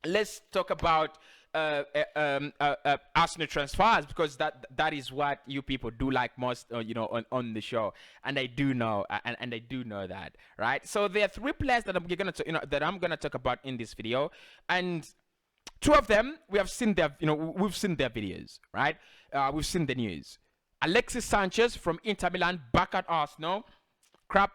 Let's talk about Arsenal transfers, because that is what you people do like most, on the show, and I do know, and I do know that, right? So there are three players that I'm gonna talk about in this video, and two of them we've seen their videos, right? We've seen the news. Alexis Sanchez from Inter Milan back at Arsenal. Crap.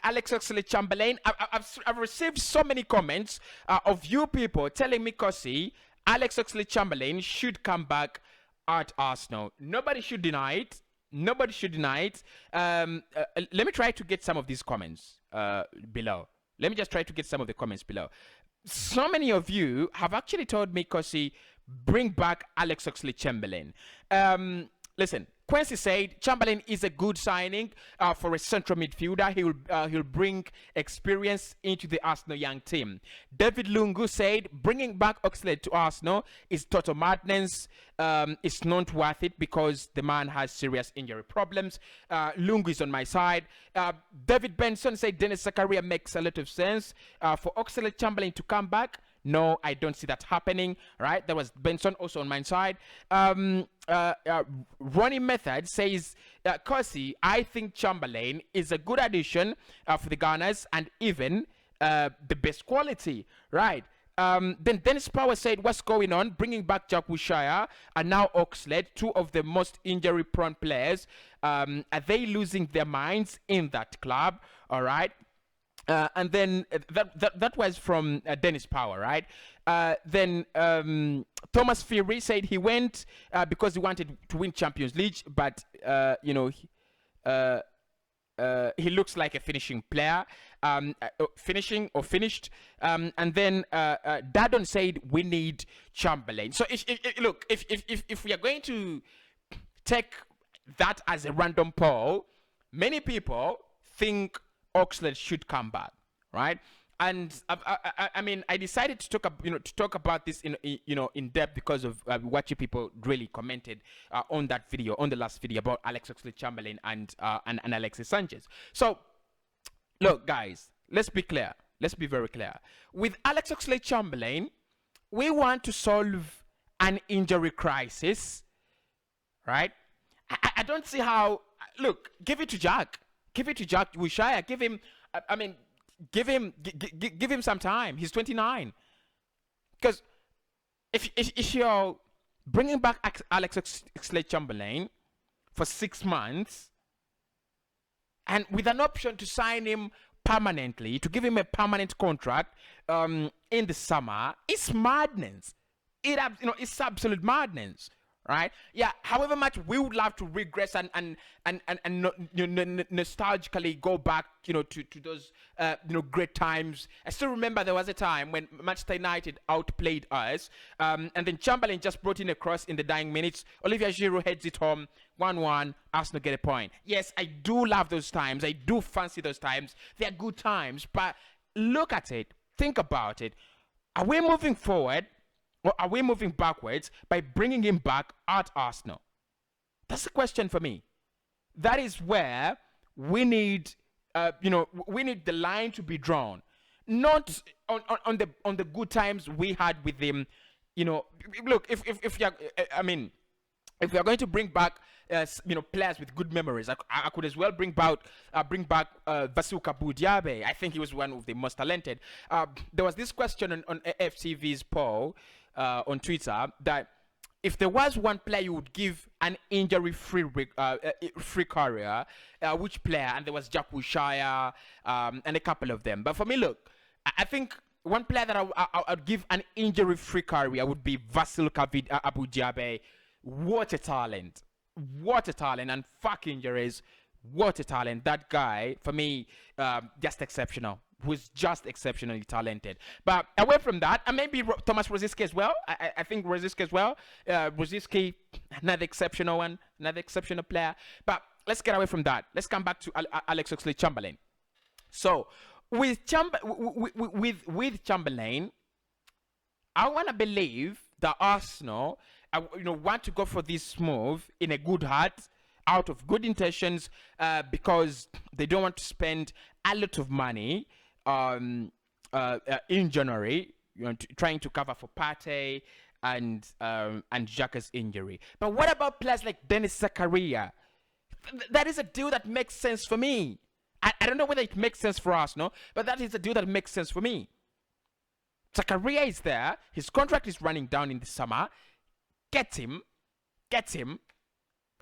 Alexis Chamberlain. I've received so many comments of you people telling me, Kosi, Alexis Chamberlain should come back at Arsenal. Nobody should deny it. Nobody should deny it. Let me try to get some of these comments below. Let me just try to get some of the comments below. So many of you have actually told me, Kosi, bring back Alexis Chamberlain. Listen, Quincy said Chamberlain is a good signing for a central midfielder. He'll bring experience into the Arsenal young team. David Lungu said bringing back Oxlade to Arsenal is total madness. It's not worth it because the man has serious injury problems. Lungu is on my side. David Benson said Dennis Zakaria makes a lot of sense. For Oxlade Chamberlain to come back, no, I don't see that happening. Right? There was Benson also on my side. Ronnie Method says, Kosi, I think Chamberlain is a good addition for the Gunners and even the best quality. Right? Then Dennis Power said, what's going on? Bringing back Jack Wilshere and now Oxlade, two of the most injury-prone players. Are they losing their minds in that club? All right. And then that was from Dennis Power, right? Then Thomas Fury said he went because he wanted to win Champions League, but he looks like a finishing player, finished. And then Dadon said we need Chamberlain. So if we are going to take that as a random poll, many people think Oxlade should come back, right? And I decided to talk about this in depth because of what you people really commented on that video, on the last video about Alexis Chamberlain and Alexis Sanchez. So look, guys, let's be clear. Let's be very clear. With Alexis Chamberlain, we want to solve an injury crisis, right? I don't see how. Look, give it to Jack. Give it to Jack Wilshere. Give him. Give him some time. He's 29. Because if you're bringing back Alexis Chamberlain for 6 months and with an option to sign him permanently, to give him a permanent contract in the summer, it's madness. It's absolute madness. Right? Yeah. However much we would love to regress and nostalgically go back, to those great times. I still remember there was a time when Manchester United outplayed us, and then Chamberlain just brought in a cross in the dying minutes. Olivier Giroud heads it home, 1-1. Arsenal get a point. Yes, I do love those times. I do fancy those times. They are good times. But look at it. Think about it. Are we moving forward? Or are we moving backwards by bringing him back at Arsenal? That's the question for me. That is where we need, we need the line to be drawn, not on the good times we had with him. Look, if we are going to bring back, players with good memories, I could as well bring back Vasil Kabou Diaby. I think he was one of the most talented. There was this question on FTV's poll on Twitter that if there was one player you would give an injury-free free career, which player? And there was Jack Wilshere and a couple of them. But for me, look, I think one player that I'd give an injury-free career would be Vasil Kabou Diaby. What a talent. What a talent. And fuck injuries. What a talent. That guy, for me, just exceptional. Was just exceptionally talented. But away from that, and maybe Thomas Rosicky as well. I think Rosicky as well. Rosicky, another exceptional one, another exceptional player. But let's get away from that. Let's come back to Alex Oxlade-Chamberlain. So with Chamberlain, I want to believe that Arsenal, want to go for this move in a good heart, out of good intentions, because they don't want to spend a lot of money in January, trying to cover for Partey and Xhaka's injury. But what about players like Dennis Zakaria? That is a deal that makes sense for me. I don't know whether it makes sense for us, no, but that is a deal that makes sense for me. Zakaria is there. His contract is running down in the summer. Get him.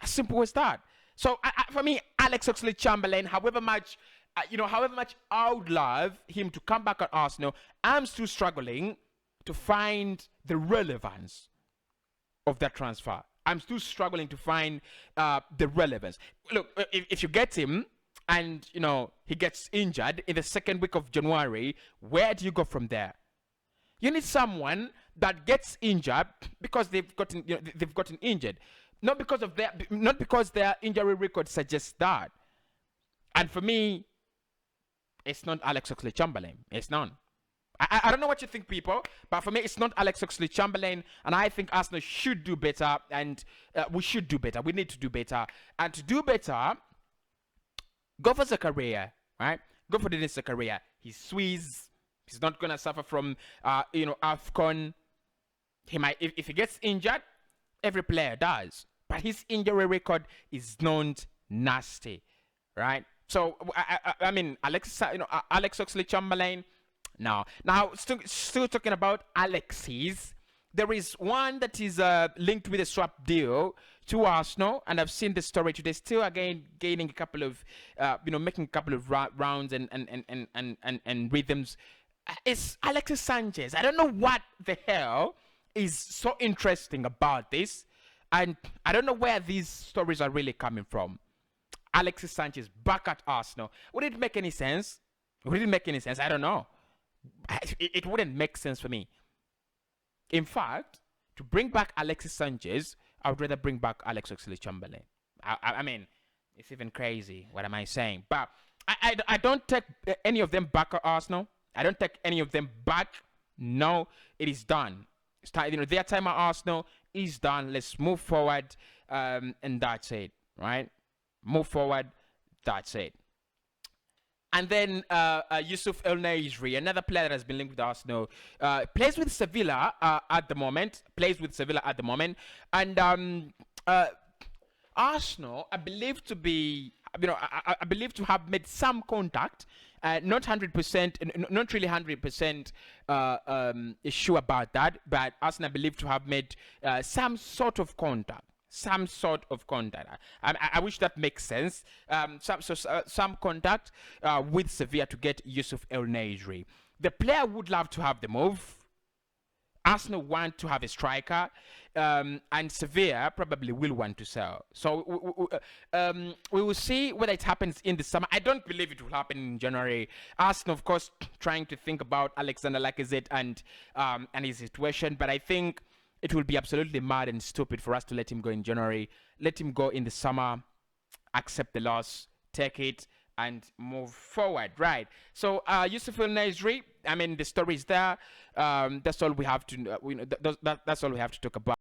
As simple as that. So for me, Alex Oxlade-Chamberlain, however much I would love him to come back at Arsenal, I'm still struggling to find the relevance of that transfer. I'm still struggling to find the relevance. Look, if you get him and he gets injured in the second week of January, where do you go from there? You need someone that gets injured because they've gotten injured, not because their injury record suggests that. And for me, it's not Alex Oxlade-Chamberlain. It's none. I don't know what you think, people, but for me, it's not Alex Oxlade-Chamberlain, and I think Arsenal should do better, and we should do better. We need to do better, and to do better, go for Zakaria, right? Go for Dennis Zakaria. He's Swiss. He's not gonna suffer from AFCON. He might, if he gets injured, every player does, but his injury record is not nasty, right? So I mean, Alex Oxlade-Chamberlain. Now still talking about Alexis. There is one that is linked with a swap deal to Arsenal, and I've seen the story today. Still again gaining a couple of, making a couple of rounds and rhythms. It's Alexis Sanchez. I don't know what the hell is so interesting about this, and I don't know where these stories are really coming from. Alexis Sanchez back at Arsenal. Would it make any sense? Would it make any sense? I don't know. It wouldn't make sense for me. In fact, to bring back Alexis Sanchez, I would rather bring back Alex Oxlade-Chamberlain. I mean, it's even crazy. What am I saying? But I don't take any of them back at Arsenal. I don't take any of them back. No, it is done. It's time, their time at Arsenal is done. Let's move forward, and that's it, right? Move forward, that's it. And then Youssef En-Nesyri, another player that has been linked with Arsenal, plays with Sevilla at the moment. And Arsenal, I believe to be, I believe to have made some contact. Not 100%, not really 100% sure about that, but Arsenal, I believe to have made some sort of contact. I wish that makes sense. Some contact with Sevilla to get Youssef En-Nesyri. The player would love to have the move. Arsenal want to have a striker, and Sevilla probably will want to sell. So we will see whether it happens in the summer. I don't believe it will happen in January. Arsenal, of course, trying to think about Alexander Lacazette and his situation, but I think it will be absolutely mad and stupid for us to let him go in January. Let him go in the summer, accept the loss, take it, and move forward, right? So Youssef En-Nesyri, I mean, the story is there. That's all we have to. That's all we have to talk about.